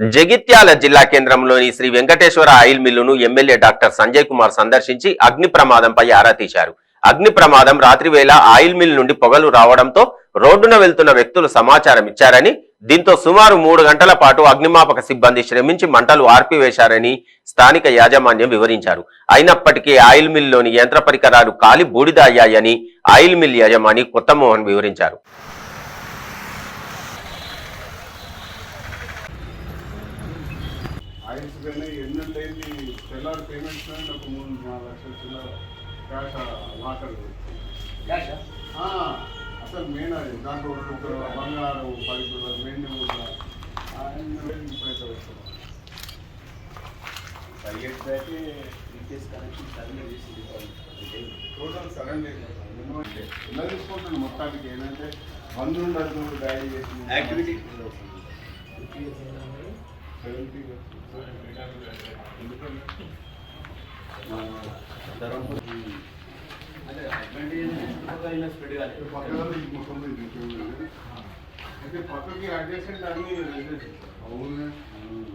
జగిత్యాల జిల్లా కేంద్రంలోని శ్రీ వెంకటేశ్వర ఆయిల్ మిల్లును ఎమ్మెల్యే డాక్టర్ సంజయ్ కుమార్ సందర్శించి అగ్ని ప్రమాదంపై ఆరా తీశారు. అగ్ని ప్రమాదం రాత్రి వేళ ఆయిల్ మిల్ నుండి పొగలు రావడంతో రోడ్డున వెళ్తున్న వ్యక్తులు సమాచారం ఇచ్చారని, దీంతో సుమారు 3 గంటల పాటు అగ్నిమాపక సిబ్బంది శ్రమించి మంటలు ఆర్పివేశారని స్థానిక యాజమాన్యం వివరించారు. అయినప్పటికీ ఆయిల్ మిల్లులోని యంత్ర పరికరాలు కాలి బూడిద అయ్యాయని ఆయిల్ మిల్ యజమాని కొత్తమోహన్ వివరించారు. ఆయిల్స్ కానీ ఎన్నుండేది తెల్లారి పేమెంట్స్ నాకు 3-4 లక్షల చిల్లర క్యాష్ లాకర్ అసలు మెయిన్ అది దాంట్లో బంగారం 10 కిలోల వెండి కూడా టోటల్ సరెండర్ ఎలా తీసుకుంటాను మొత్తానికి ఏంటంటే 100 అడుగులు గాడి చేసి యాక్టివిటీ 70 పక్కకి అడ్జస్టెంట్ అన్ని అవును.